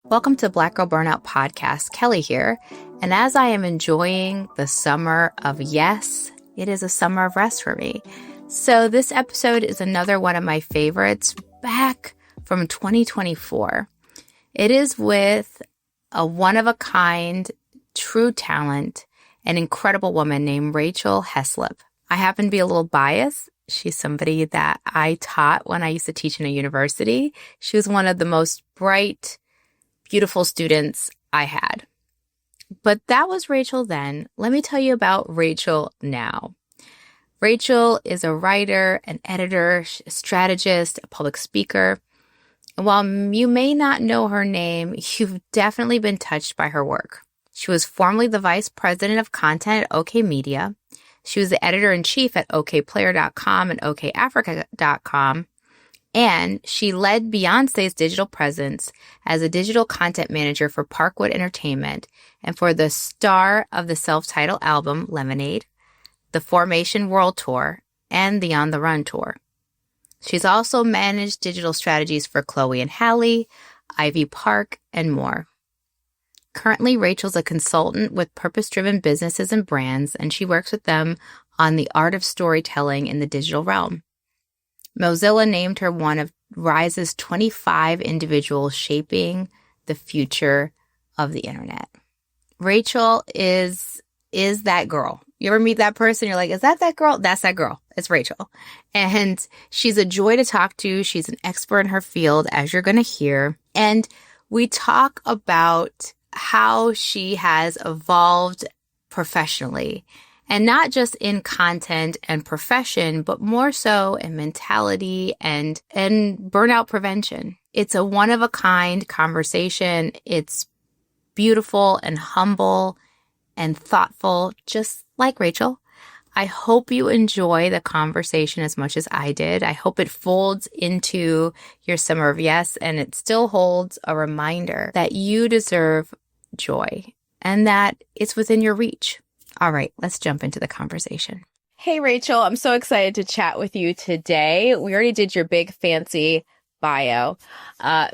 Welcome to Black Girl Burnout Podcast. Kelley here. And as I am enjoying the summer of yes, it is a summer of rest for me. So this episode is another one of my favorites back from 2024. It is with a one-of-a-kind, true talent, an incredible woman named Rachel Hislop. I happen to be a little biased. She's somebody that I taught when I used to teach in a university. She was one of the most bright, beautiful students I had. But that was Rachel then. Let me tell you about Rachel now. Rachel is a writer, an editor, a strategist, a public speaker. And while you may not know her name, you've definitely been touched by her work. She was formerly the vice president of content at OK Media. She was the editor-in-chief at okplayer.com and okafrica.com. And she led Beyonce's digital presence as a digital content manager for Parkwood Entertainment and for the star of the self-titled album, Lemonade, the Formation World Tour, and the On the Run Tour. She's also managed digital strategies for Chloe and Halle, Ivy Park, and more. Currently, Rachel's a consultant with purpose-driven businesses and brands, and she works with them on the art of storytelling in the digital realm. Mozilla named her one of Rise's 25 individuals shaping the future of the internet. Rachel is that girl. You ever meet that person? You're like, is that girl? That's that girl. It's Rachel. And she's a joy to talk to. She's an expert in her field, as you're going to hear. And we talk about how she has evolved professionally, and not just in content and profession, but more so in mentality and burnout prevention. It's a one-of-a-kind conversation. It's beautiful and humble and thoughtful, just like Rachel. I hope you enjoy the conversation as much as I did. I hope it folds into your summer of yes, and it still holds a reminder that you deserve joy and that it's within your reach. All right, let's jump into the conversation. Hey, Rachel, I'm so excited to chat with you today. We already did your big fancy bio,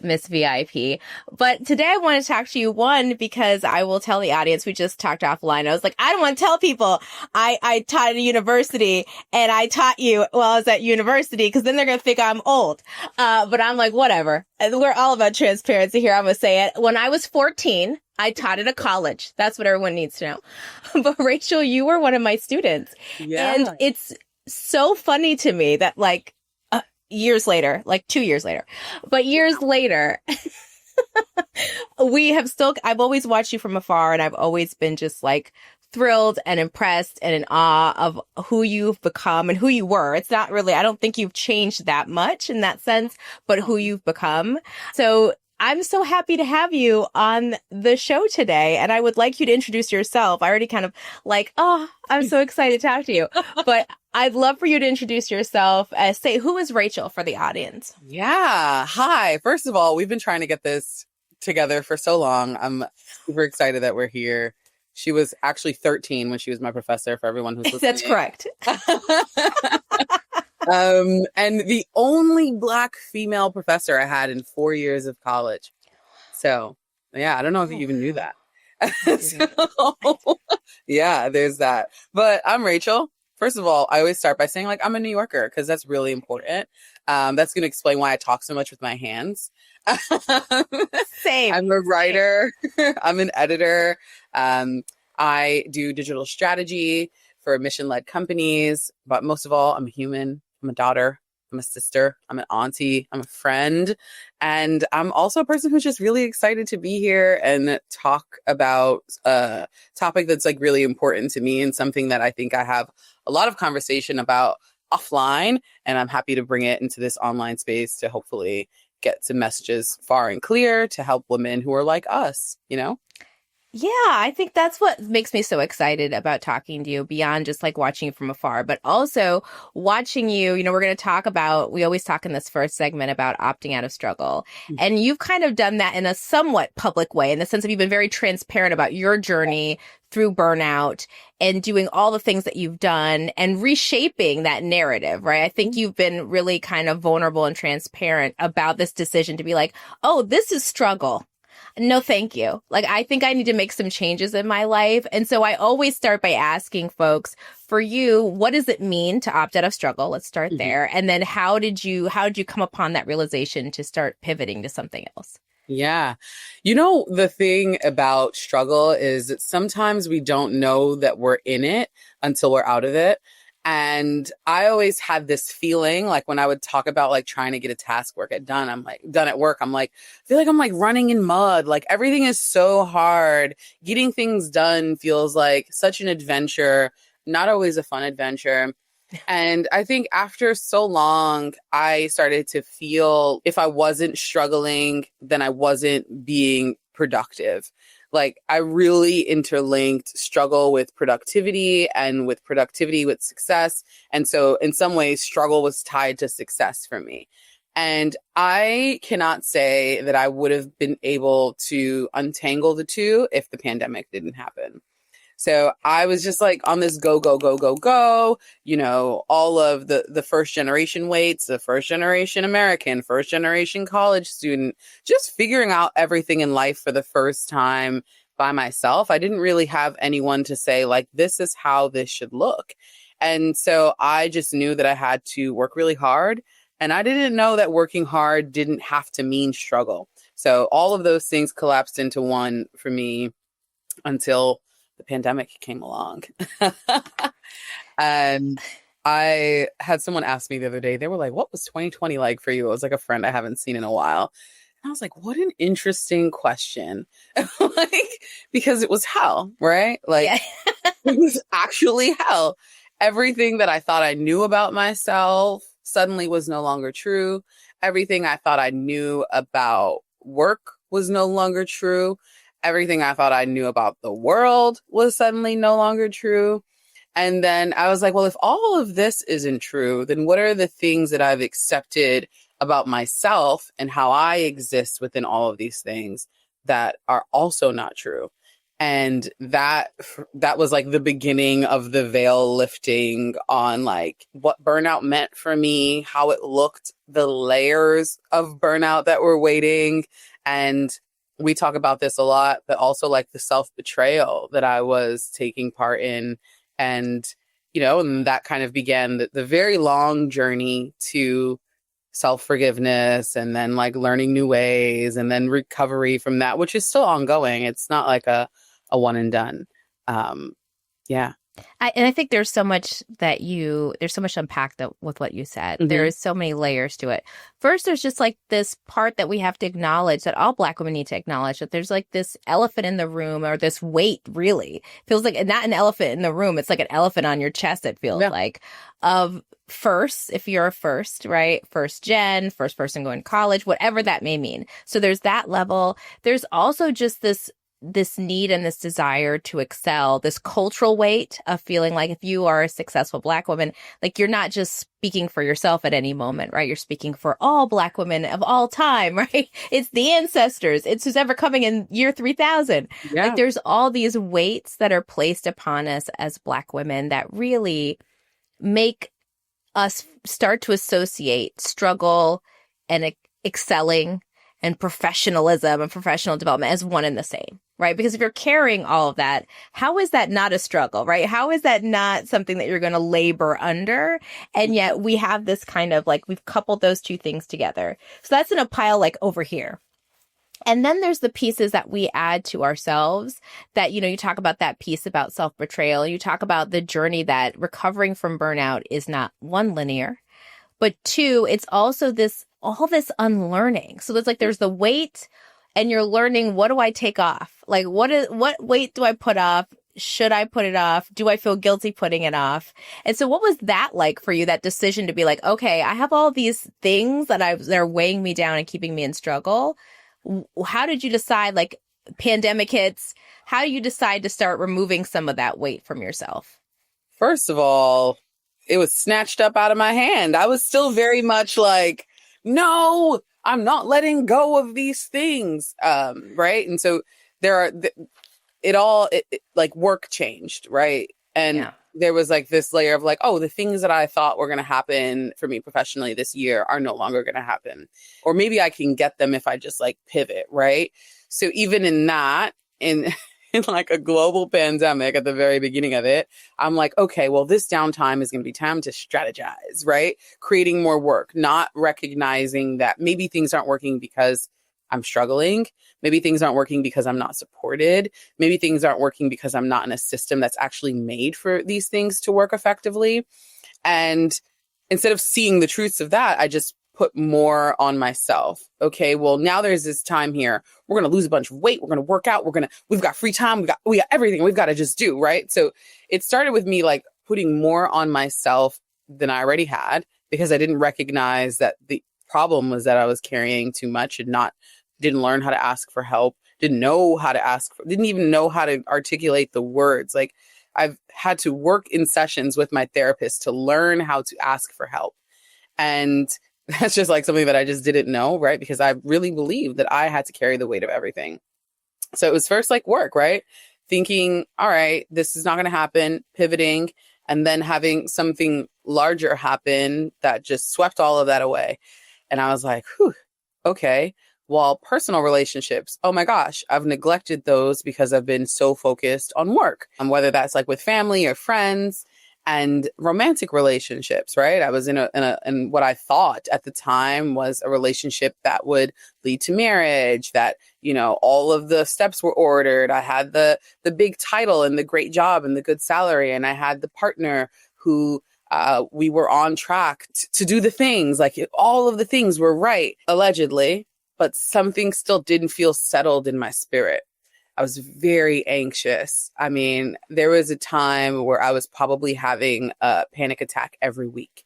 Miss VIP. But today I want to talk to you, one, because I will tell the audience, we just talked offline. I was like, I don't want to tell people I taught at a university and I taught you while I was at university because then they're going to think I'm old. But I'm like, whatever. We're all about transparency here. I'm going to say it. When I was 14, I taught at a college. That's what everyone needs to know. But Rachel, you were one of my students. Yeah. And it's so funny to me that years later, like 2 years later, but years later, I've always watched you from afar, and I've always been just like thrilled and impressed and in awe of who you've become and who you were. It's not really, I don't think you've changed that much in that sense, but who you've become. So I'm so happy to have you on the show today. And I would like you to introduce yourself. I already kind of I'm so excited to talk to you. But I'd love for you to introduce yourself. Say, who is Rachel for the audience? Yeah. Hi. First of all, we've been trying to get this together for so long. I'm super excited that we're here. She was actually 13 when she was my professor, for everyone who's listening. That's correct. And the only Black female professor I had in 4 years of college. So, yeah, I don't know if you even knew that. So, yeah, there's that. But I'm Rachel. First of all, I always start by saying, I'm a New Yorker, because that's really important. That's going to explain why I talk so much with my hands. Same. I'm a writer. I'm an editor. I do digital strategy for mission-led companies. But most of all, I'm a human. I'm a daughter. I'm a sister. I'm an auntie. I'm a friend. And I'm also a person who's just really excited to be here and talk about a topic that's really important to me and something that I think I have a lot of conversation about offline. And I'm happy to bring it into this online space to hopefully get some messages far and clear to help women who are like us, Yeah, I think that's what makes me so excited about talking to you, beyond just watching you from afar, but also watching you. We're going to talk about, we always talk in this first segment about opting out of struggle. Mm-hmm. And you've kind of done that in a somewhat public way, in the sense of you've been very transparent about your journey through burnout and doing all the things that you've done and reshaping that narrative, right? I think you've been really kind of vulnerable and transparent about this decision to be like, oh, this is struggle. No, thank you. Like, I think I need to make some changes in my life. And so I always start by asking folks, for you, what does it mean to opt out of struggle? Let's start Mhm. there. And then how did you come upon that realization to start pivoting to something else? Yeah. You know, the thing about struggle is that sometimes we don't know that we're in it until we're out of it. And I always had this feeling like when I would talk about like trying to get a task work done, I'm like done at work. I'm like, I feel like I'm like running in mud. Like everything is so hard. Getting things done feels like such an adventure, not always a fun adventure. And I think after so long, I started to feel if I wasn't struggling, then I wasn't being productive. Like I really interlinked struggle with productivity and with productivity with success. And so in some ways, struggle was tied to success for me. And I cannot say that I would have been able to untangle the two if the pandemic didn't happen. So I was just like on this go, go, go, go, go, you know, all of the first generation weights, the first generation American, first generation college student, just figuring out everything in life for the first time by myself. I didn't really have anyone to say like, this is how this should look. And so I just knew that I had to work really hard. And I didn't know that working hard didn't have to mean struggle. So all of those things collapsed into one for me until the pandemic came along. And I had someone ask me the other day, they were like, what was 2020 like for you? It was like a friend I haven't seen in a while. And I was like, what an interesting question. Like, because it was hell, right? Like, Yeah. it was actually hell. Everything that I thought I knew about myself suddenly was no longer true. Everything I thought I knew about work was no longer true. Everything I thought I knew about the world was suddenly no longer true. And then I was like, well, if all of this isn't true, then what are the things that I've accepted about myself and how I exist within all of these things that are also not true? And that was like the beginning of the veil lifting on like what burnout meant for me, how it looked, the layers of burnout that were waiting. And we talk about this a lot, but also like the self-betrayal that I was taking part in. And, you know, and that kind of began the very long journey to self-forgiveness and then like learning new ways and then recovery from that, which is still ongoing. It's not like a one and done. Yeah. And I think there's so much unpacked with what you said. Mm-hmm. There is so many layers to it. First, there's just like this part that we have to acknowledge, that all Black women need to acknowledge, that there's like this elephant in the room, or this weight, really. Feels like not an elephant in the room. It's like an elephant on your chest, it feels like, of first, if you're a first, right? First gen, first person going to college, whatever that may mean. So there's that level. There's also just this need and this desire to excel, this cultural weight of feeling like if you are a successful Black woman, like you're not just speaking for yourself at any moment, right? You're speaking for all Black women of all time, right? It's the ancestors. It's who's ever coming in year 3000. Yeah. Like there's all these weights that are placed upon us as Black women that really make us start to associate struggle and excelling and professionalism and professional development as one and the same, right? Because if you're carrying all of that, how is that not a struggle, right? How is that not something that you're going to labor under? And yet we have this kind of like, we've coupled those two things together. So that's in a pile like over here. And then there's the pieces that we add to ourselves that, you know, you talk about that piece about self-betrayal. You talk about the journey that recovering from burnout is not one, linear, but two, it's also all this unlearning. So there's the weight, and you're learning, what do I take off? Like, what weight do I put off? Should I put it off? Do I feel guilty putting it off? And so what was that like for you, that decision to be like, okay, I have all these things that are weighing me down and keeping me in struggle. How did you decide, like, pandemic hits, how do you decide to start removing some of that weight from yourself? First of all, it was snatched up out of my hand. I was still very much like, no, I'm not letting go of these things. Right. And so like work changed. Right. And there was like this layer of like, oh, the things that I thought were going to happen for me professionally this year are no longer going to happen. Or maybe I can get them if I just like pivot. Right. So even in that, in in like a global pandemic at the very beginning of it, I'm like, okay, well, this downtime is going to be time to strategize, right? Creating more work, not recognizing that maybe things aren't working because I'm struggling. Maybe things aren't working because I'm not supported. Maybe things aren't working because I'm not in a system that's actually made for these things to work effectively. And instead of seeing the truths of that, I just put more on myself. Okay, well, now there's this time here. We're going to lose a bunch of weight. We're going to work out. We've got free time. We got everything we've got to just do, right? So it started with me like putting more on myself than I already had, because I didn't recognize that the problem was that I was carrying too much and didn't learn how to ask for help, didn't even know how to articulate the words. Like, I've had to work in sessions with my therapist to learn how to ask for help. And that's just like something that I just didn't know, right? Because I really believed that I had to carry the weight of everything. So it was first like work, right? Thinking, all right, this is not going to happen, pivoting, and then having something larger happen that just swept all of that away. And I was like, whew, okay. While personal relationships, oh my gosh, I've neglected those because I've been so focused on work, and whether that's like with family or friends. And romantic relationships, right? I was in what I thought at the time was a relationship that would lead to marriage, that, you know, all of the steps were ordered. I had the big title and the great job and the good salary. And I had the partner who we were on track to do the things, like all of the things were right, allegedly, but something still didn't feel settled in my spirit. I was very anxious. I mean, there was a time where I was probably having a panic attack every week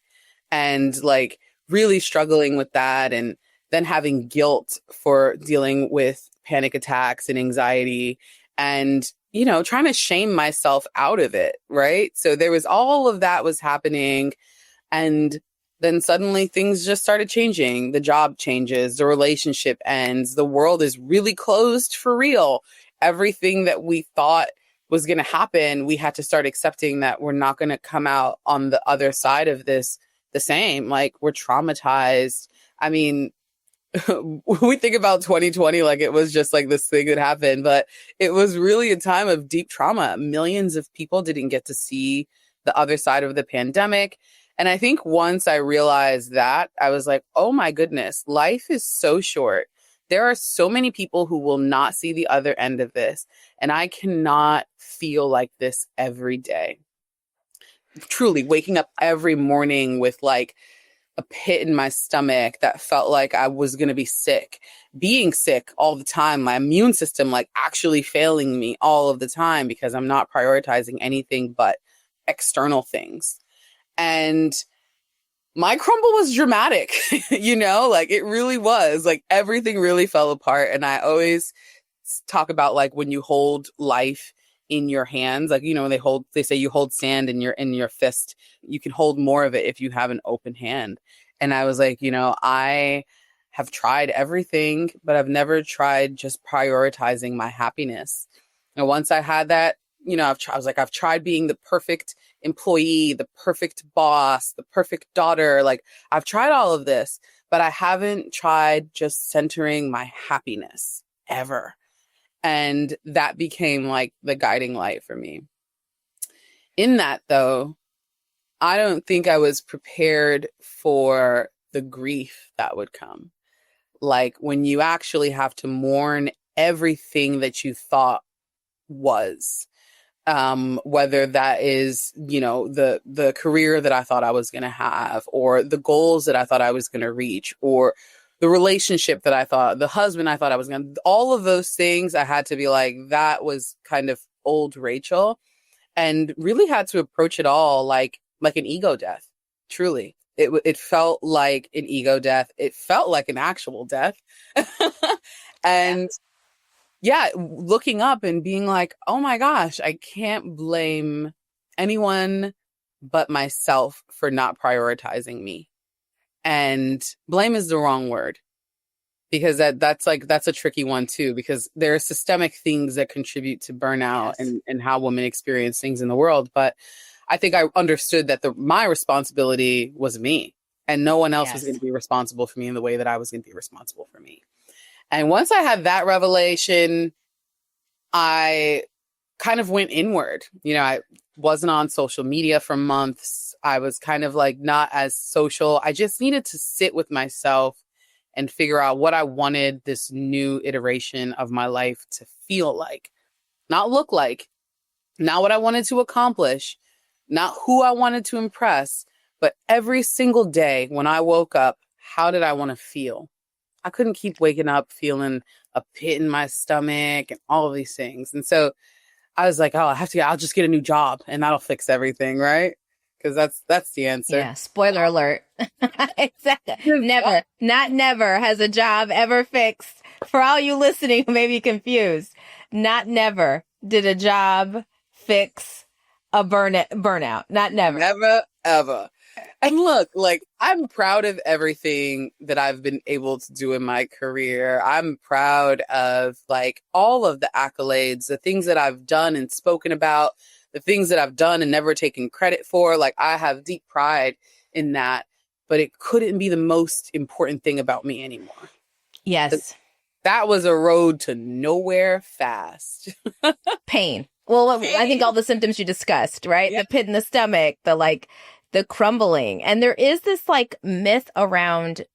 and like really struggling with that. And then having guilt for dealing with panic attacks and anxiety and, you know, trying to shame myself out of it. Right. So there was all of that was happening. And then suddenly things just started changing. The job changes, the relationship ends, the world is really closed for real. Everything that we thought was going to happen, we had to start accepting that we're not going to come out on the other side of this the same. Like, we're traumatized. I mean, we think about 2020 like it was just like this thing that happened, but it was really a time of deep trauma. Millions of people didn't get to see the other side of the pandemic. And I think once I realized that, I was like, oh my goodness, life is so short. There are so many people who will not see the other end of this. And I cannot feel like this every day. Truly waking up every morning with like a pit in my stomach that felt like I was going to be sick, being sick all the time, my immune system like actually failing me all of the time because I'm not prioritizing anything but external things. And my crumble was dramatic, you know, like it really was, like everything really fell apart. And I always talk about like when you hold life in your hands, like, you know, they say you hold sand in your fist, you can hold more of it if you have an open hand. And I was like, you know, I have tried everything, but I've never tried just prioritizing my happiness. And once I had that, you know, I've tried being the perfect employee, the perfect boss, the perfect daughter. Like, I've tried all of this, but I haven't tried just centering my happiness ever. And that became like the guiding light for me. In that, though, I don't think I was prepared for the grief that would come. Like, when you actually have to mourn everything that you thought was. Whether that is, you know, the career that I thought I was going to have, or the goals that I thought I was going to reach, or the relationship that I thought, the husband I thought I was going to, all of those things, I had to be like, that was kind of old Rachel, and really had to approach it all like an ego death. Truly. It felt like an ego death. It felt like an actual death. And yeah, looking up and being like, oh my gosh, I can't blame anyone but myself for not prioritizing me. And blame is the wrong word, because that's a tricky one too, because there are systemic things that contribute to burnout. Yes. and how women experience things in the world. But I think I understood that my responsibility was me, and no one else was going to be responsible for me in the way that I was going to be responsible for me. And once I had that revelation, I kind of went inward. I wasn't on social media for months. I was kind of like not as social. I just needed to sit with myself and figure out what I wanted this new iteration of my life to feel like, not look like, not what I wanted to accomplish, not who I wanted to impress, but every single day when I woke up, how did I want to feel? I couldn't keep waking up feeling a pit in my stomach and all of these things. And so I was like, I'll just get a new job and that'll fix everything, right? Because that's the answer. Yeah, spoiler alert. Exactly. Never has a job ever fixed. For all you listening who may be confused, never did a job fix a burnout. Never. Never, ever. And look, like, I'm proud of everything that I've been able to do in my career. I'm proud of like all of the accolades, the things that I've done and spoken about, the things that I've done and never taken credit for. Like, I have deep pride in that, but it couldn't be the most important thing about me anymore. Yes. That was a road to nowhere fast. Pain. Well, I think all the symptoms you discussed, right? Yeah. The pit in the stomach, the crumbling. And there is this like myth around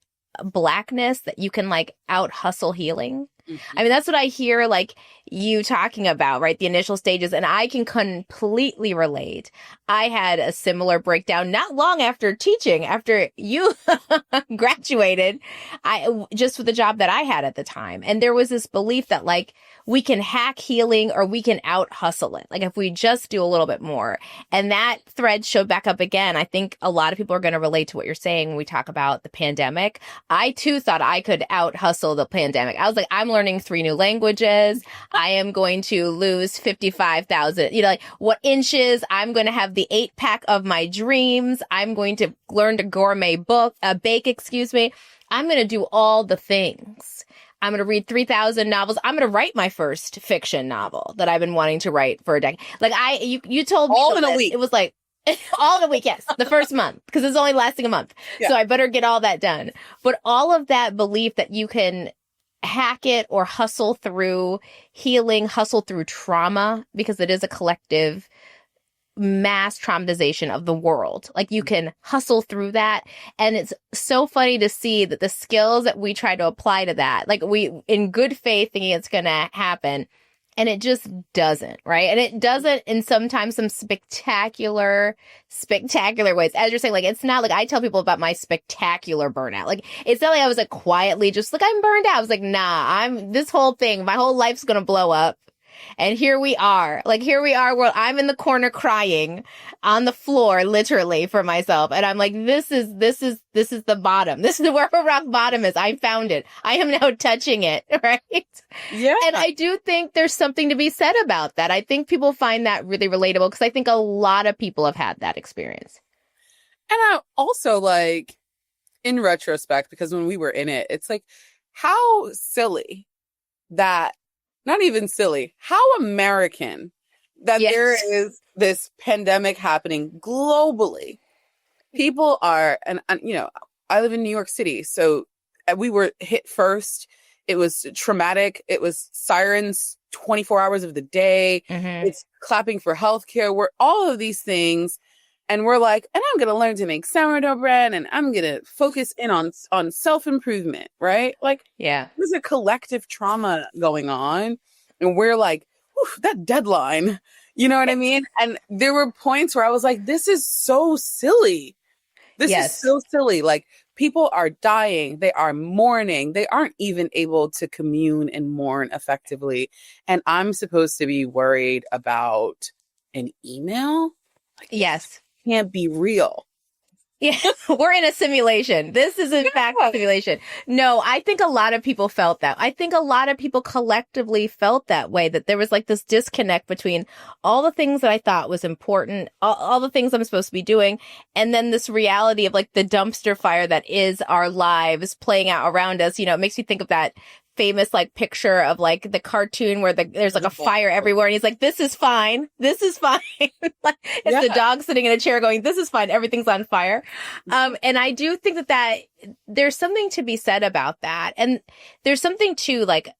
Blackness that you can like out hustle healing. Mm-hmm. I mean, that's what I hear like you talking about, right? The initial stages. And I can completely relate. I had a similar breakdown not long after teaching, after you graduated, just with the job that I had at the time. And there was this belief that like we can hack healing or we can out hustle it. Like if we just do a little bit more. And that thread showed back up again. I think a lot of people are going to relate to what you're saying when we talk about the pandemic. I too thought I could out hustle the pandemic. I was like, I'm learning 3 new languages. I am going to lose 55,000, like what inches. I'm going to have the 8-pack of my dreams. I'm going to learn to bake, I'm going to do all the things. I'm going to read 3,000 novels. I'm going to write my first fiction novel that I've been wanting to write for a decade. Like you told me all in a week. It was like all in a week. Yes. The first month, because it's only lasting a month. Yeah. So I better get all that done. But all of that belief that you can hack it or hustle through healing, hustle through trauma, because it is a collective mass traumatization of the world. Like you can hustle through that. And it's so funny to see that the skills that we try to apply to that, like we in good faith thinking it's going to happen, and it just doesn't, right? And it doesn't in sometimes some spectacular ways. As you're saying, like, it's not like I tell people about my spectacular burnout. Like, it's not like I was like quietly just like, I'm burned out. I was like, nah, this whole thing, my whole life's going to blow up. And here we are where I'm in the corner crying on the floor, literally, for myself. And I'm like, this is the bottom. This is where rock bottom is. I found it. I am now touching it. Right. Yeah. And I do think there's something to be said about that. I think people find that really relatable because I think a lot of people have had that experience. And I also like, in retrospect, because when we were in it, it's like, how silly that, not even silly, how American that yes. There is this pandemic happening globally. People are, and I live in New York City, so we were hit first. It was traumatic. It was sirens 24 hours of the day. Mm-hmm. It's clapping for healthcare. We're all of these things. And we're like, and I'm going to learn to make sourdough bread, and I'm going to focus in on self-improvement, right? Like, yeah, there's a collective trauma going on. And we're like, that deadline, you know what I mean? And there were points where I was like, this is so silly. This yes. is so silly. Like, people are dying. They are mourning. They aren't even able to commune and mourn effectively. And I'm supposed to be worried about an email? Like, yes. Can't be real. Yeah, we're in a simulation. This is in fact a simulation. No, I think a lot of people felt that. I think a lot of people collectively felt that way, that there was like this disconnect between all the things that I thought was important, all the things I'm supposed to be doing, and then this reality of like the dumpster fire that is our lives playing out around us. It makes me think of that famous like picture of like the cartoon where there's like a fire everywhere, and he's like, "This is fine. This is fine." Like, it's the dog sitting in a chair going, "This is fine. Everything's on fire." And I do think that there's something to be said about that, and there's something too like.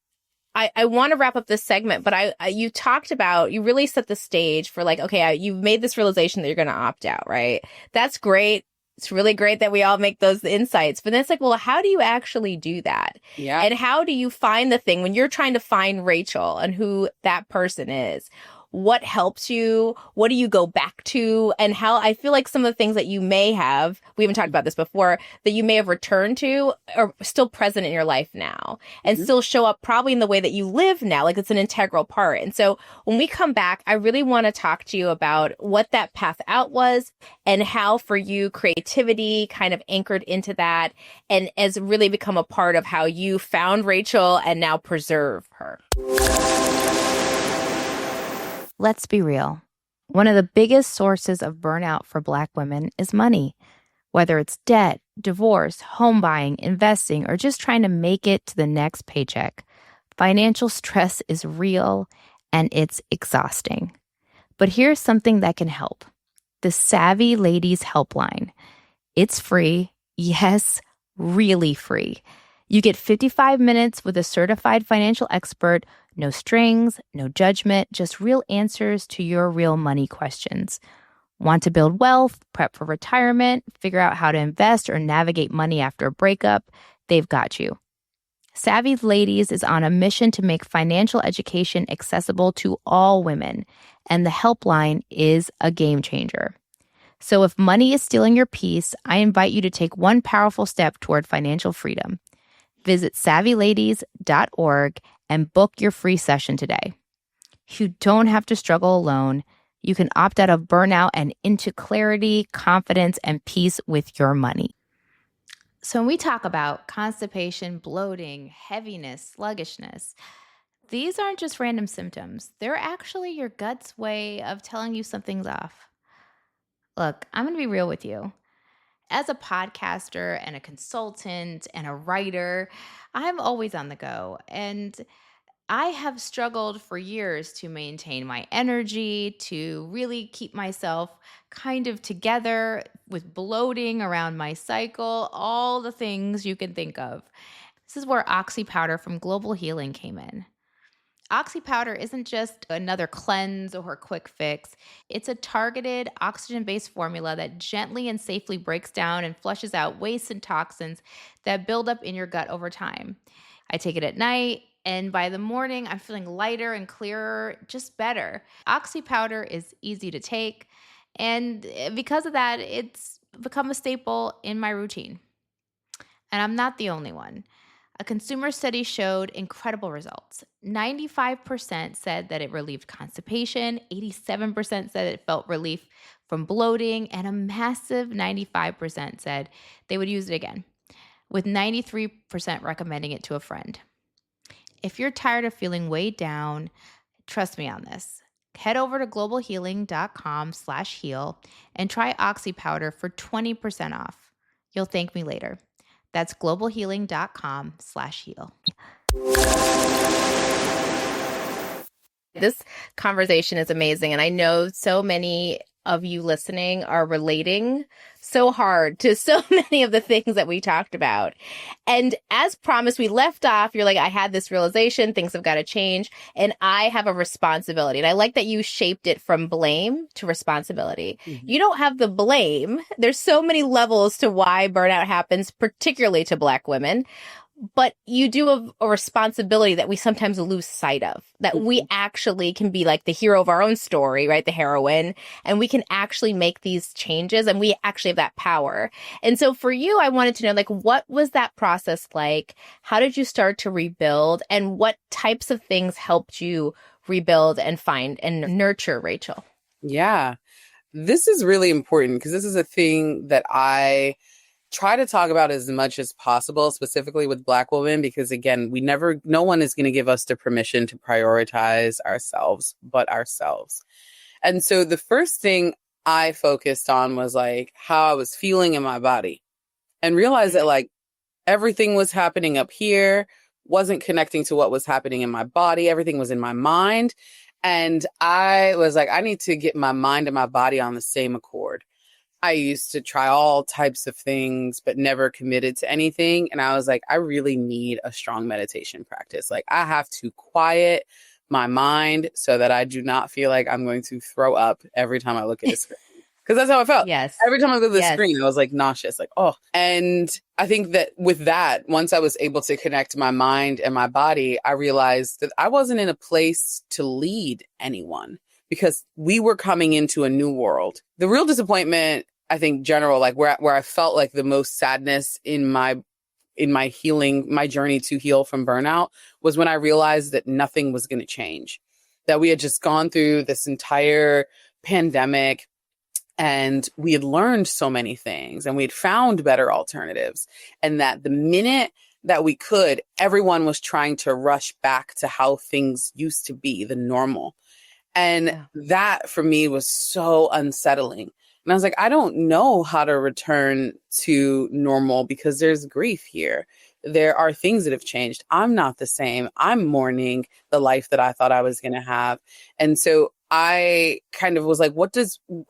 I want to wrap up this segment, but you talked about, you really set the stage for like, okay, you've made this realization that you're going to opt out, right? That's great. It's really great that we all make those insights, but then it's like, well, how do you actually do that? Yeah. And how do you find the thing when you're trying to find Rachel and who that person is? What helps you? What do you go back to? And how I feel like some of the things that you may have, we haven't talked about this before, that you may have returned to are still present in your life now and still show up probably in the way that you live now. Like it's an integral part. And so when we come back, I really want to talk to you about what that path out was and how for you creativity kind of anchored into that and has really become a part of how you found Rachel and now preserve her. Let's be real. One of the biggest sources of burnout for Black women is money. Whether it's debt, divorce, home buying, investing, or just trying to make it to the next paycheck, financial stress is real and it's exhausting. But here's something that can help. The Savvy Ladies Helpline. It's free. Yes, really free. You get 55 minutes with a certified financial expert. No strings, no judgment, just real answers to your real money questions. Want to build wealth, prep for retirement, figure out how to invest or navigate money after a breakup? They've got you. Savvy Ladies is on a mission to make financial education accessible to all women, and the helpline is a game changer. So if money is stealing your peace, I invite you to take one powerful step toward financial freedom. Visit savvyladies.org and book your free session today. You don't have to struggle alone. You can opt out of burnout and into clarity, confidence, and peace with your money. So when we talk about constipation, bloating, heaviness, sluggishness, these aren't just random symptoms. They're actually your gut's way of telling you something's off. Look, I'm going to be real with you. As a podcaster and a consultant and a writer, I'm always on the go. And I have struggled for years to maintain my energy, to really keep myself kind of together with bloating around my cycle, all the things you can think of. This is where Oxy Powder from Global Healing came in. Oxy Powder isn't just another cleanse or quick fix. It's a targeted oxygen-based formula that gently and safely breaks down and flushes out waste and toxins that build up in your gut over time. I take it at night, and by the morning, I'm feeling lighter and clearer, just better. Oxy Powder is easy to take, and because of that, it's become a staple in my routine. And I'm not the only one. A consumer study showed incredible results. 95% said that it relieved constipation, 87% said it felt relief from bloating, and a massive 95% said they would use it again, with 93% recommending it to a friend. If you're tired of feeling weighed down, trust me on this. Head over to globalhealing.com/heal and try Oxy Powder for 20% off. You'll thank me later. That's globalhealing.com/heal. This conversation is amazing, and I know so many of you listening are relating so hard to so many of the things that we talked about. And as promised, we left off, you're like, I had this realization, things have got to change, and I have a responsibility. And I like that you shaped it from blame to responsibility. Mm-hmm. You don't have the blame. There's so many levels to why burnout happens, particularly to Black women. But you do have a responsibility that we sometimes lose sight of, that we actually can be like the hero of our own story, right? The heroine, and we can actually make these changes, and we actually have that power. And so for you, I wanted to know, like, what was that process like? How did you start to rebuild, and what types of things helped you rebuild and find and nurture Rachel? Yeah, this is really important because this is a thing that I try to talk about as much as possible, specifically with Black women, because again, no one is going to give us the permission to prioritize ourselves, but ourselves. And so the first thing I focused on was like how I was feeling in my body, and realized that like everything was happening up here wasn't connecting to what was happening in my body. Everything was in my mind. And I was like, I need to get my mind and my body on the same accord. I used to try all types of things, but never committed to anything. And I was like, I really need a strong meditation practice. Like, I have to quiet my mind so that I do not feel like I'm going to throw up every time I look at a screen. Because that's how I felt. Yes. Every time I look at the screen, I was like nauseous, like, oh. And I think that with that, once I was able to connect my mind and my body, I realized that I wasn't in a place to lead anyone because we were coming into a new world. The real disappointment, I think, general, like where I felt like the most sadness in my healing, my journey to heal from burnout, was when I realized that nothing was going to change, that we had just gone through this entire pandemic. And we had learned so many things and we had found better alternatives. And that the minute that we could, everyone was trying to rush back to how things used to be, the normal. And that for me was so unsettling. And I was like, I don't know how to return to normal because there's grief here. There are things that have changed. I'm not the same. I'm mourning the life that I thought I was going to have. And so I kind of was like,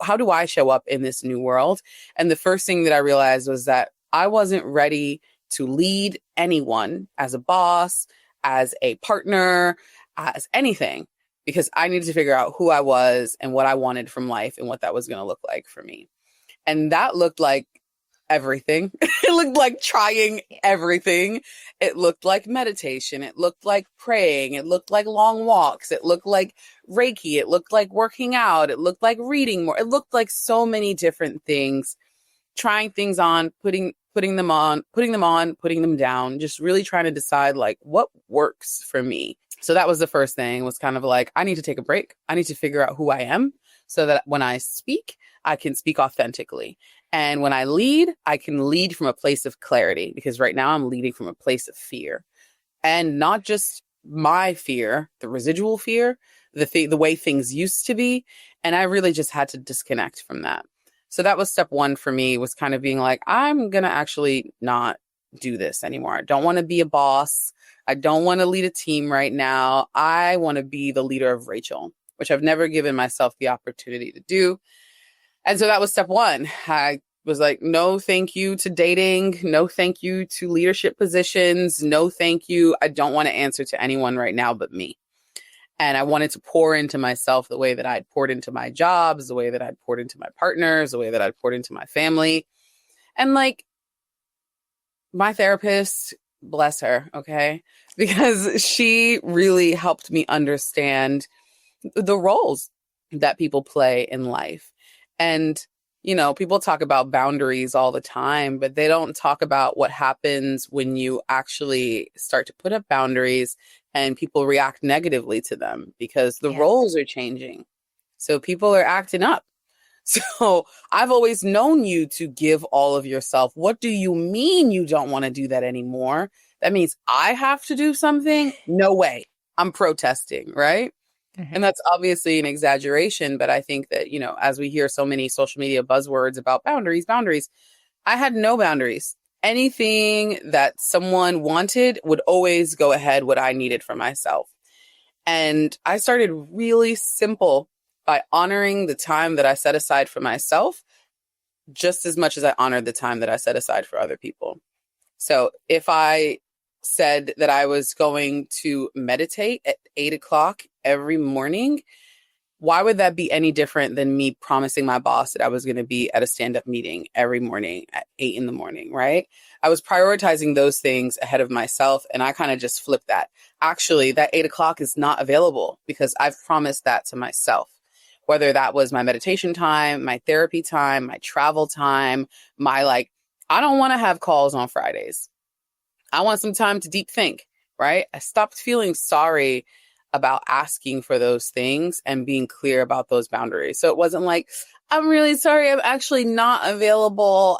how do I show up in this new world? And the first thing that I realized was that I wasn't ready to lead anyone as a boss, as a partner, as anything, because I needed to figure out who I was and what I wanted from life and what that was going to look like for me. And that looked like everything. It looked like trying everything. It looked like meditation. It looked like praying. It looked like long walks. It looked like Reiki. It looked like working out. It looked like reading more. It looked like so many different things, trying things on, putting them on, putting them down, just really trying to decide like what works for me. So that was the first thing, was kind of like, I need to take a break. I need to figure out who I am so that when I speak, I can speak authentically. And when I lead, I can lead from a place of clarity, because right now I'm leading from a place of fear, and not just my fear, the residual fear, the way things used to be. And I really just had to disconnect from that. So that was step one for me, was kind of being like, I'm going to actually not do this anymore. I don't want to be a boss. I don't want to lead a team right now. I want to be the leader of Rachel, which I've never given myself the opportunity to do. And so that was step one. I was like, no, thank you to dating. No, thank you to leadership positions. No, thank you. I don't want to answer to anyone right now but me. And I wanted to pour into myself the way that I'd poured into my jobs, the way that I'd poured into my partners, the way that I'd poured into my family. And like, my therapist, bless her, okay? Because she really helped me understand the roles that people play in life. And, you know, people talk about boundaries all the time, but they don't talk about what happens when you actually start to put up boundaries and people react negatively to them, because the roles are changing. So people are acting up. So I've always known you to give all of yourself. What do you mean you don't want to do that anymore? That means I have to do something? No way. I'm protesting, right? Mm-hmm. And that's obviously an exaggeration, but I think that, you know, as we hear so many social media buzzwords about boundaries, I had no boundaries. Anything that someone wanted would always go ahead what I needed for myself. And I started really simple by honoring the time that I set aside for myself just as much as I honored the time that I set aside for other people. So if I said that I was going to meditate at 8:00 every morning, why would that be any different than me promising my boss that I was going to be at a stand-up meeting every morning at 8 a.m, right? I was prioritizing those things ahead of myself, and I kind of just flipped that. Actually, that 8:00 is not available because I've promised that to myself. Whether that was my meditation time, my therapy time, my travel time, I don't want to have calls on Fridays. I want some time to deep think, right? I stopped feeling sorry about asking for those things and being clear about those boundaries. So it wasn't like, I'm really sorry, I'm actually not available.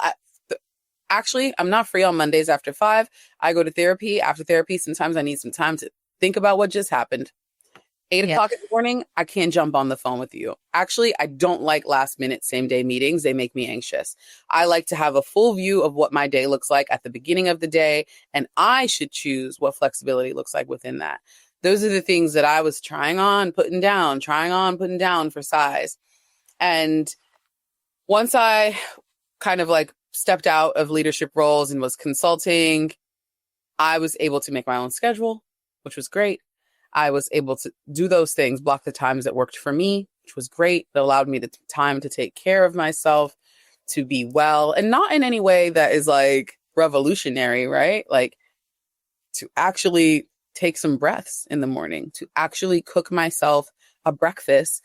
Actually, I'm not free on Mondays after 5. I go to therapy. After therapy, sometimes I need some time to think about what just happened. 8 Yep. o'clock in the morning, I can't jump on the phone with you. Actually, I don't like last minute, same day meetings. They make me anxious. I like to have a full view of what my day looks like at the beginning of the day, and I should choose what flexibility looks like within that. Those are the things that I was trying on, putting down for size. And once I kind of like stepped out of leadership roles and was consulting, I was able to make my own schedule, which was great. I was able to do those things, block the times that worked for me, which was great. It allowed me the time to take care of myself, to be well, and not in any way that is like revolutionary, right? Like to actually take some breaths in the morning, to actually cook myself a breakfast,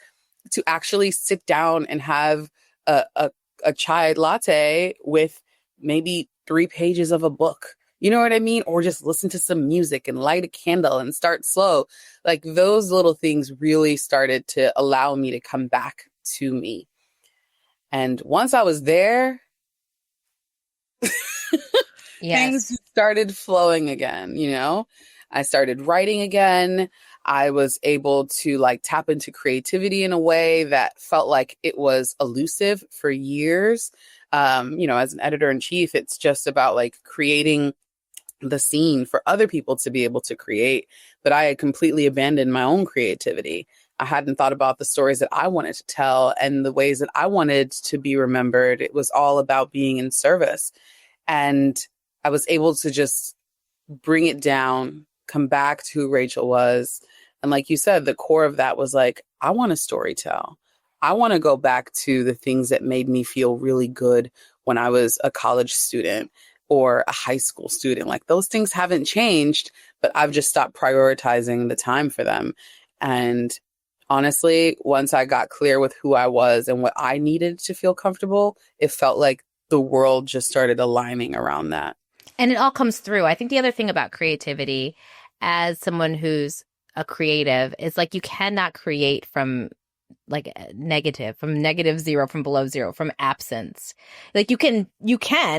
to actually sit down and have a chai latte with maybe 3 pages of a book. You know what I mean? Or just listen to some music and light a candle and start slow. Like those little things really started to allow me to come back to me. And once I was there, things started flowing again, you know? I started writing again. I was able to like tap into creativity in a way that felt like it was elusive for years. As an editor in chief, it's just about like creating the scene for other people to be able to create. But I had completely abandoned my own creativity. I hadn't thought about the stories that I wanted to tell and the ways that I wanted to be remembered. It was all about being in service. And I was able to just bring it down, come back to who Rachel was. And like you said, the core of that was like, I want to story tell. I want to go back to the things that made me feel really good when I was a college student or a high school student. Like those things haven't changed, but I've just stopped prioritizing the time for them. And honestly, once I got clear with who I was and what I needed to feel comfortable, it felt like the world just started aligning around that. And it all comes through. I think the other thing about creativity, as someone who's a creative, is like you cannot create from like negative, from negative zero, from below zero, from absence. Like you can,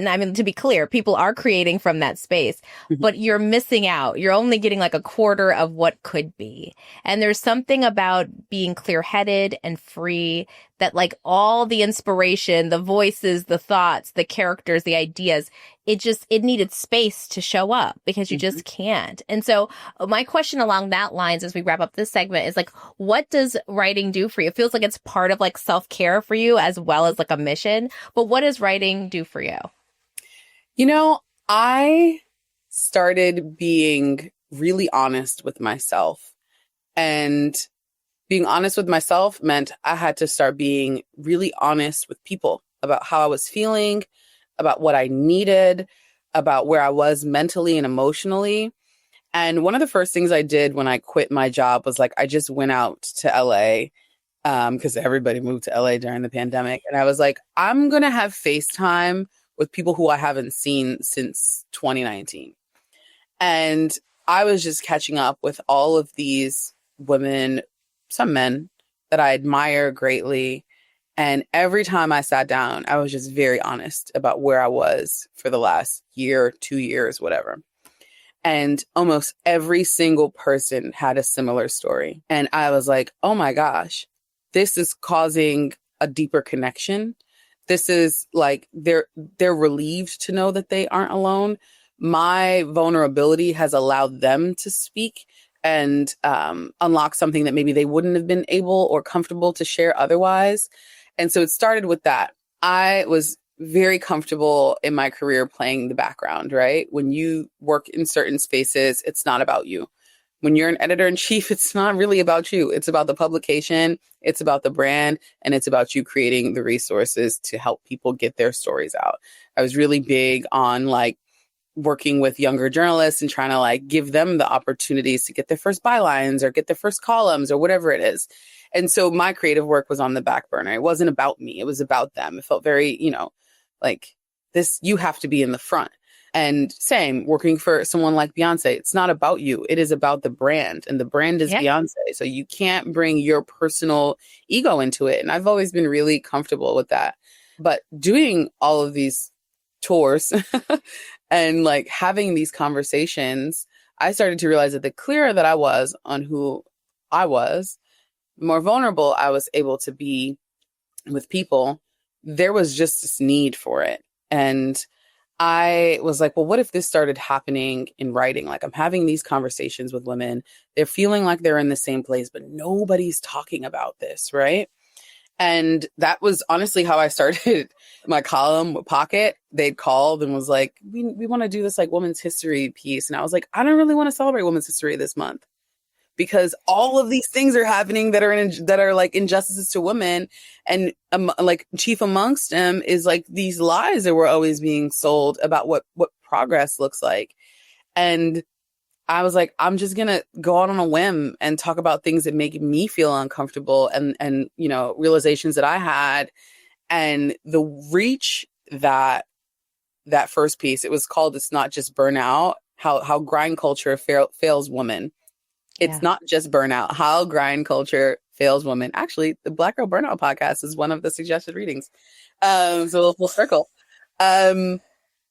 I mean, to be clear, people are creating from that space, but you're missing out. You're only getting like a quarter of what could be. And there's something about being clear-headed and free that like all the inspiration, the voices, the thoughts, the characters, the ideas, it needed space to show up because you just can't. And so my question along that lines as we wrap up this segment is like, what does writing do for you? It feels like it's part of like self-care for you as well as like a mission, but what does writing do for you? You know, I started being really honest with myself, and being honest with myself meant I had to start being really honest with people about how I was feeling, about what I needed, about where I was mentally and emotionally. And one of the first things I did when I quit my job was like, I just went out to LA because everybody moved to LA during the pandemic. And I was like, I'm going to have FaceTime with people who I haven't seen since 2019. And I was just catching up with all of these women, some men that I admire greatly. And every time I sat down, I was just very honest about where I was for the last year, 2 years, whatever. And almost every single person had a similar story. And I was like, oh my gosh, this is causing a deeper connection. This is like, they're relieved to know that they aren't alone. My vulnerability has allowed them to speak and unlock something that maybe they wouldn't have been able or comfortable to share otherwise. And so it started with that. I was very comfortable in my career playing the background, right? When you work in certain spaces, it's not about you. When you're an editor in chief, it's not really about you. It's about the publication, it's about the brand, and it's about you creating the resources to help people get their stories out. I was really big on like working with younger journalists and trying to like give them the opportunities to get their first bylines or get their first columns or whatever it is. And so my creative work was on the back burner. It wasn't about me. It was about them. It felt very, like this, you have to be in the front. And same, working for someone like Beyonce, it's not about you. It is about the brand, and the brand is Beyonce. So you can't bring your personal ego into it. And I've always been really comfortable with that. But doing all of these tours and like having these conversations, I started to realize that the clearer that I was on who I was, the more vulnerable I was able to be with people, there was just this need for it. And I was like, well, what if this started happening in writing? Like, I'm having these conversations with women. They're feeling like they're in the same place, but nobody's talking about this, right? And that was honestly how I started my column with Pocket. They'd called and was like, we want to do this like women's history piece. And I was like, I don't really want to celebrate women's history this month because all of these things are happening that are like injustices to women. And like chief amongst them is like these lies that were always being sold about what progress looks like. And I was like, I'm just going to go out on a whim and talk about things that make me feel uncomfortable and, you know, realizations that I had and the reach that first piece, it was called, It's Not Just Burnout, how grind culture fails women. It's not just burnout, how grind culture fails women. Actually, the Black Girl Burnout podcast is one of the suggested readings. So full circle. And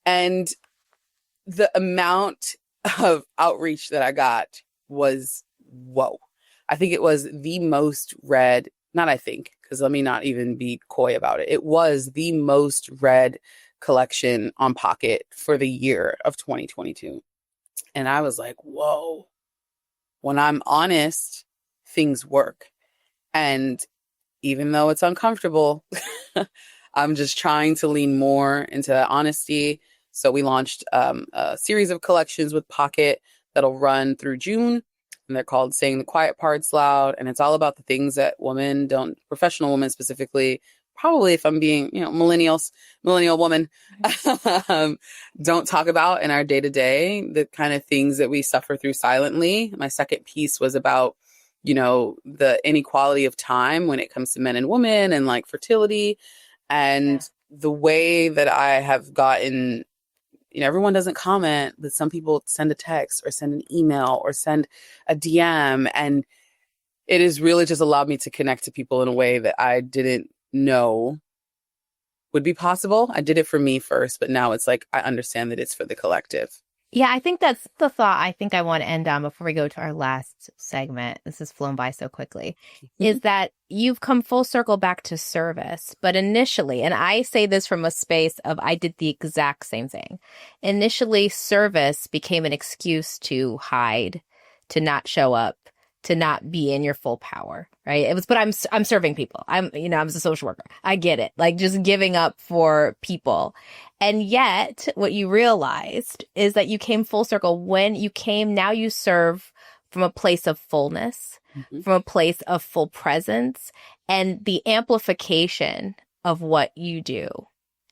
the amount of outreach that I got was, whoa. I think it was the most read, not I think, because let me not even be coy about it. It was the most read collection on Pocket for the year of 2022. And I was like, whoa, when I'm honest, things work. And even though it's uncomfortable, I'm just trying to lean more into that honesty. So we launched a series of collections with Pocket that'll run through June. And they're called Saying the Quiet Parts Loud. And it's all about the things that women don't, professional women specifically, probably if I'm being, you know, millennial woman, don't talk about in our day to day, the kind of things that we suffer through silently. My second piece was about, you know, the inequality of time when it comes to men and women and like fertility and the way that I have gotten, you know, everyone doesn't comment, but some people send a text or send an email or send a DM. And it has really just allowed me to connect to people in a way that I didn't know would be possible. I did it for me first, but now it's like I understand that it's for the collective. Yeah, I think that's the thought I think I want to end on before we go to our last segment. This has flown by so quickly. Is that you've come full circle back to service. But initially, and I say this from a space of I did the exact same thing. Initially, service became an excuse to hide, to not show up, to not be in your full power, right? It was, but I'm serving people. I'm a social worker. I get it. Like just giving up for people. And yet what you realized is that you came full circle when you came, now you serve from a place of fullness, from a place of full presence, and the amplification of what you do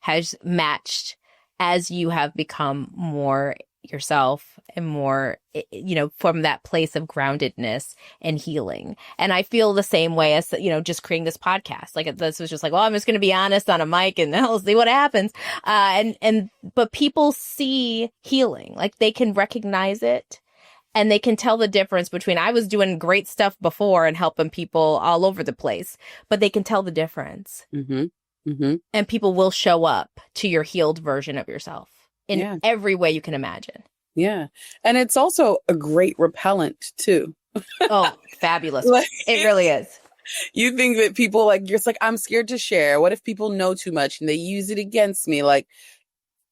has matched as you have become more yourself and more, you know, from that place of groundedness and healing. And I feel the same way as, you know, just creating this podcast. Like this was just like, well, I'm just going to be honest on a mic and I'll see what happens. But people see healing, like they can recognize it and they can tell the difference between I was doing great stuff before and helping people all over the place, but they can tell the difference. And people will show up to your healed version of yourself in every way you can imagine. Yeah. And it's also a great repellent too. Oh, fabulous. Like, it really is. You think that people like, you're just like, I'm scared to share. What if people know too much and they use it against me? Like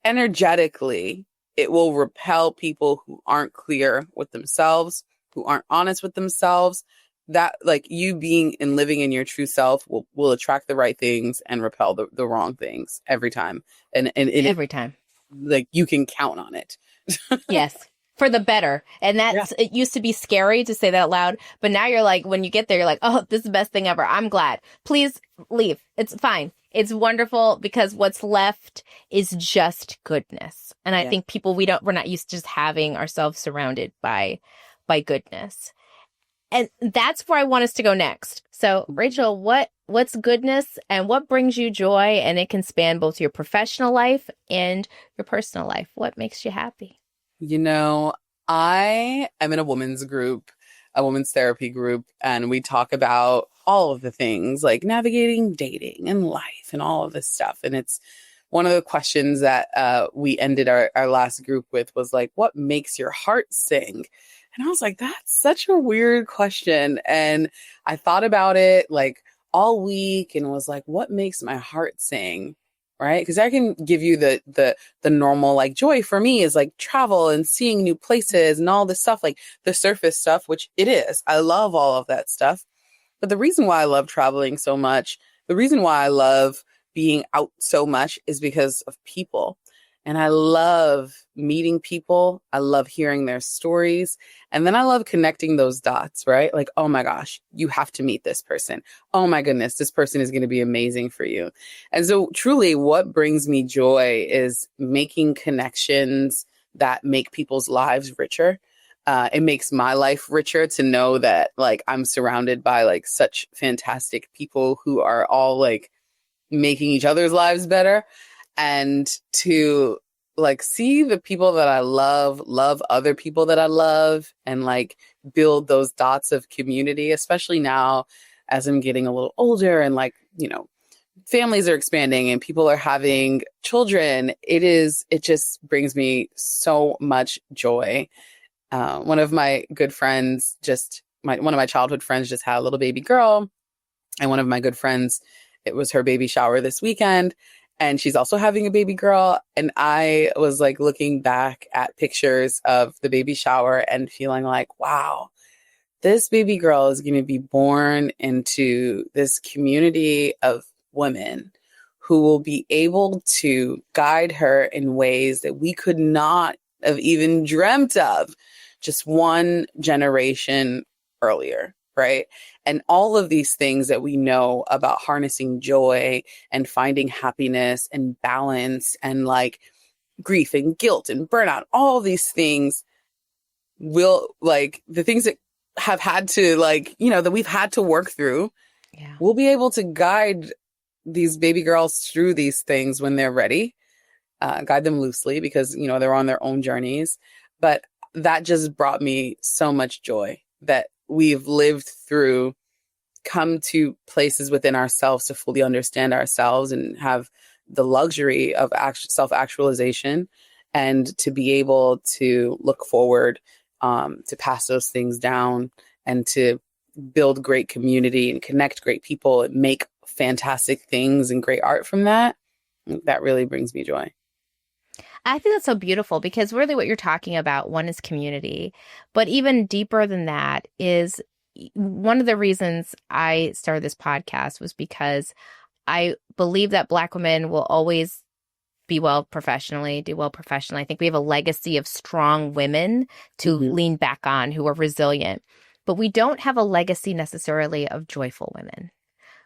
energetically, it will repel people who aren't clear with themselves, who aren't honest with themselves. That like you being and living in your true self will attract the right things and repel the wrong things every time. And every time. Like you can count on it. Yes. For the better. And that's, it used to be scary to say that out loud. But now you're like, when you get there, you're like, oh, this is the best thing ever. I'm glad. Please leave. It's fine. It's wonderful because what's left is just goodness. And I think people, we're not used to just having ourselves surrounded by goodness. And that's where I want us to go next. So Rachel, what's goodness and what brings you joy? And it can span both your professional life and your personal life. What makes you happy? You know, I am in a women's group, a women's therapy group, and we talk about all of the things like navigating dating and life and all of this stuff. And it's one of the questions that we ended our last group with was like, what makes your heart sing? And I was like, that's such a weird question. And I thought about it like all week and was like, what makes my heart sing? Right. Because I can give you the normal like joy for me is like travel and seeing new places and all this stuff, like the surface stuff, which it is. I love all of that stuff. But the reason why I love traveling so much, the reason why I love being out so much is because of people. And I love meeting people. I love hearing their stories. And then I love connecting those dots, right? Like, oh my gosh, you have to meet this person. Oh my goodness, this person is going to be amazing for you. And so truly what brings me joy is making connections that make people's lives richer. It makes my life richer to know that like I'm surrounded by like such fantastic people who are all like making each other's lives better. And to like see the people that I love other people that I love, and like build those dots of community, especially now as I'm getting a little older and like, you know, families are expanding and people are having children. It just brings me so much joy. One of my good friends one of my childhood friends just had a little baby girl, and one of my good friends, it was her baby shower this weekend. And she's also having a baby girl. And I was like looking back at pictures of the baby shower and feeling like, wow, this baby girl is going to be born into this community of women who will be able to guide her in ways that we could not have even dreamt of just one generation earlier. Right. And all of these things that we know about harnessing joy and finding happiness and balance and like grief and guilt and burnout, all these things will like the things that have had to like, you know, that we've had to work through. Yeah. We'll be able to guide these baby girls through these things when they're ready, guide them loosely because, you know, they're on their own journeys. But that just brought me so much joy that we've lived through, come to places within ourselves to fully understand ourselves and have the luxury of self-actualization, and to be able to look forward, to pass those things down and to build great community and connect great people and make fantastic things and great art from that. That really brings me joy. I think that's so beautiful because really what you're talking about, one is community, but even deeper than that is one of the reasons I started this podcast was because I believe that Black women will always be well professionally, do well professionally. I think we have a legacy of strong women to lean back on who are resilient, but we don't have a legacy necessarily of joyful women.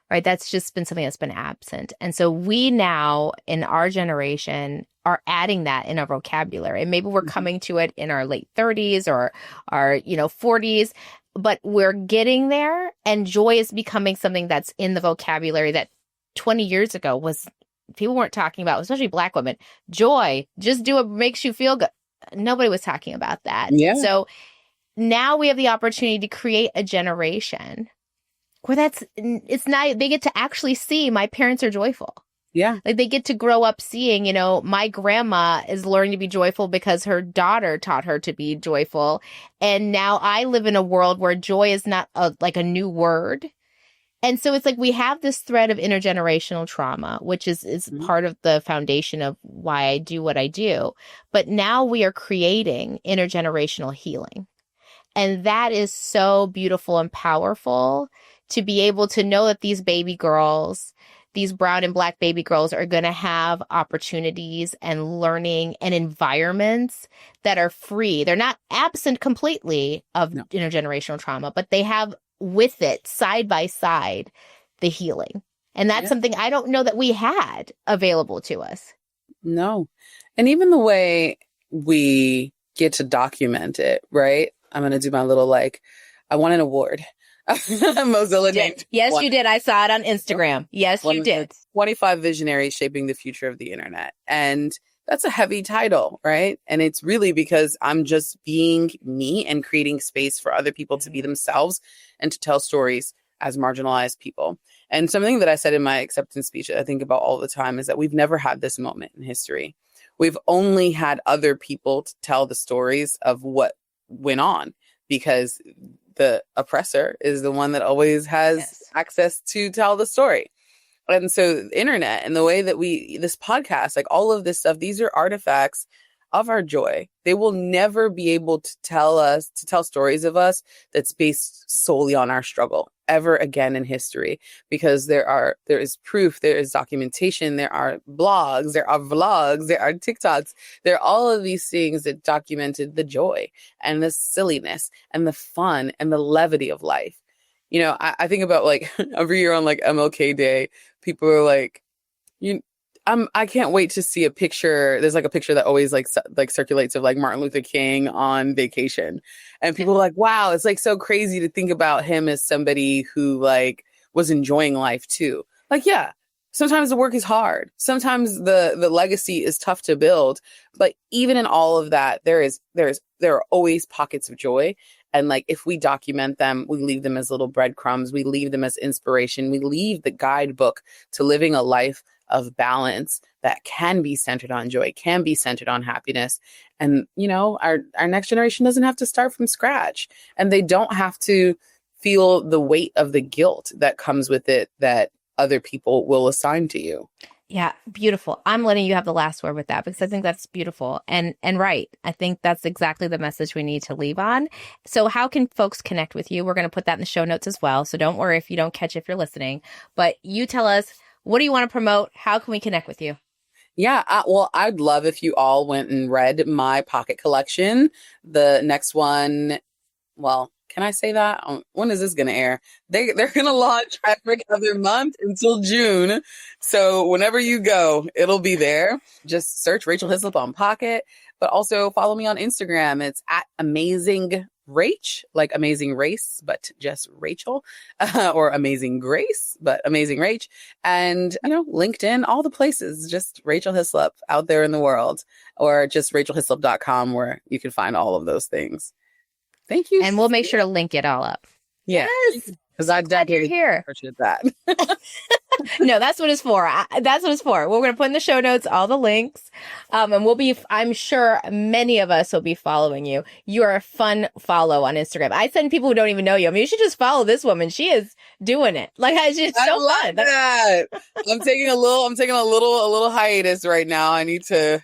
Right. That's just been something that's been absent. And so we now in our generation are adding that in our vocabulary. And maybe we're coming to it in our late 30s or our, 40s, but we're getting there. And joy is becoming something that's in the vocabulary that 20 years ago was people weren't talking about, especially Black women. Joy, just do what makes you feel good. Nobody was talking about that. Yeah. So now we have the opportunity to create a generation where it's not, they get to actually see my parents are joyful. Yeah. Like they get to grow up seeing, my grandma is learning to be joyful because her daughter taught her to be joyful. And now I live in a world where joy is not like a new word. And so it's like we have this thread of intergenerational trauma, which is part of the foundation of why I do what I do. But now we are creating intergenerational healing. And that is so beautiful and powerful to be able to know that these baby girls, these brown and Black baby girls are going to have opportunities and learning and environments that are free. They're not absent completely of intergenerational trauma, but they have with it side by side the healing. And that's something I don't know that we had available to us. No. And even the way we get to document it, right? I'm going to do my little I won an award. Mozilla named. Yes, you did. I saw it on Instagram. Yes, you did. 25 visionaries shaping the future of the internet. And that's a heavy title, right? And it's really because I'm just being me and creating space for other people to be themselves and to tell stories as marginalized people. And something that I said in my acceptance speech that I think about all the time is that we've never had this moment in history. We've only had other people to tell the stories of what went on. because the oppressor is the one that always has access to tell the story. And so the internet and the way that this podcast, like all of this stuff, these are artifacts of our joy. They will never be able to tell stories of us that's based solely on our struggle ever again in history, because there is proof, there is documentation, there are blogs, there are vlogs, there are TikToks, there are all of these things that documented the joy and the silliness and the fun and the levity of life. You know, I think about like every year on like MLK Day, people are like, I can't wait to see a picture. There's like a picture that always like circulates of like Martin Luther King on vacation. And people are like, wow, it's like so crazy to think about him as somebody who like was enjoying life too. Like, yeah, sometimes the work is hard. Sometimes the legacy is tough to build. But even in all of that, there are always pockets of joy. And like, if we document them, we leave them as little breadcrumbs. We leave them as inspiration. We leave the guidebook to living a life of balance that can be centered on joy, can be centered on happiness. And, you know, our next generation doesn't have to start from scratch, and they don't have to feel the weight of the guilt that comes with it that other people will assign to you. Yeah, beautiful. I'm letting you have the last word with that, because I think that's beautiful and right. I think that's exactly the message we need to leave on. So how can folks connect with you? We're going to put that in the show notes as well. So don't worry if you don't catch it if you're listening. But you tell us, what do you want to promote? How can we connect with you? Yeah, well, I'd love if you all went and read my pocket collection. The next one, well, can I say that? When is this going to air? They're going to launch every other month until June. So whenever you go, it'll be there. Just search Rachel Hislop on Pocket, but also follow me on Instagram. It's at Amazing Rach, like Amazing Race, but just Rachel, or Amazing Grace, but Amazing Rach. And, you know, LinkedIn, all the places, just Rachel Hislop out there in the world, or just rachelhislop.com, where you can find all of those things. Thank you. And we'll make sure to link it all up. Yeah. Yes. Because I definitely here. appreciate that. No, that's what it's for. That's what it's for. We're going to put in the show notes all the links. And I'm sure many of us will be following you. You are a fun follow on Instagram. I send people who don't even know you. I mean, you should just follow this woman. She is doing it. Like, it's just so fun. That. I'm taking a little hiatus right now. I need to.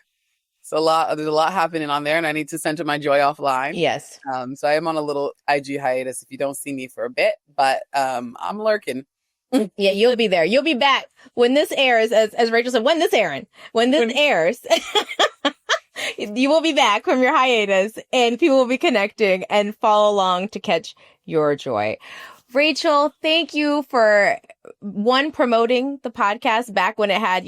There's a lot happening on there, and I need to center my joy offline. Yes. So I am on a little IG hiatus if you don't see me for a bit, but I'm lurking. Yeah, you'll be there. You'll be back when this airs, as Rachel said, when this airs, you will be back from your hiatus, and people will be connecting and follow along to catch your joy. Rachel, thank you for promoting the podcast back when it had,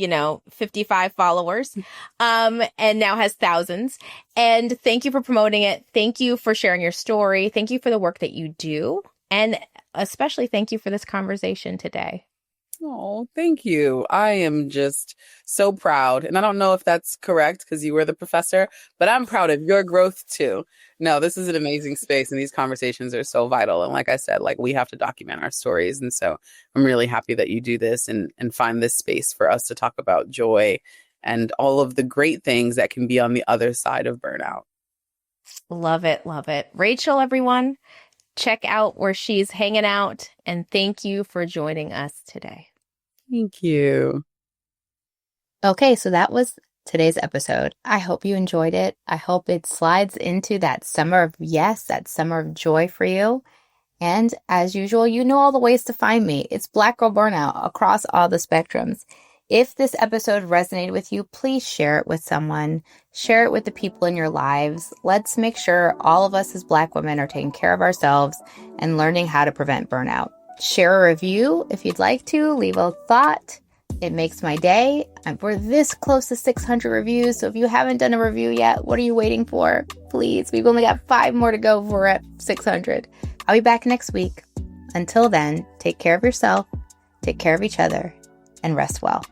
55 followers, and now has thousands. And thank you for promoting it. Thank you for sharing your story. Thank you for the work that you do. And especially thank you for this conversation today. Oh, thank you. I am just so proud. And I don't know if that's correct because you were the professor, but I'm proud of your growth too. No, this is an amazing space, and these conversations are so vital. And like I said, like, we have to document our stories. And so I'm really happy that you do this and find this space for us to talk about joy and all of the great things that can be on the other side of burnout. Love it. Love it. Rachel, everyone, check out where she's hanging out. And thank you for joining us today. Thank you. Okay, so that was today's episode. I hope you enjoyed it. I hope it slides into that summer of yes, that summer of joy for you. And as usual, you know all the ways to find me. It's Black Girl Burnout across all the spectrums. If this episode resonated with you, please share it with someone. Share it with the people in your lives. Let's make sure all of us as Black women are taking care of ourselves and learning how to prevent burnout. Share a review if you'd like to. Leave a thought. It makes my day. We're this close to 600 reviews, so if you haven't done a review yet, what are you waiting for? Please, we've only got 5 more to go before we're at 600. I'll be back next week. Until then, take care of yourself, take care of each other, and rest well.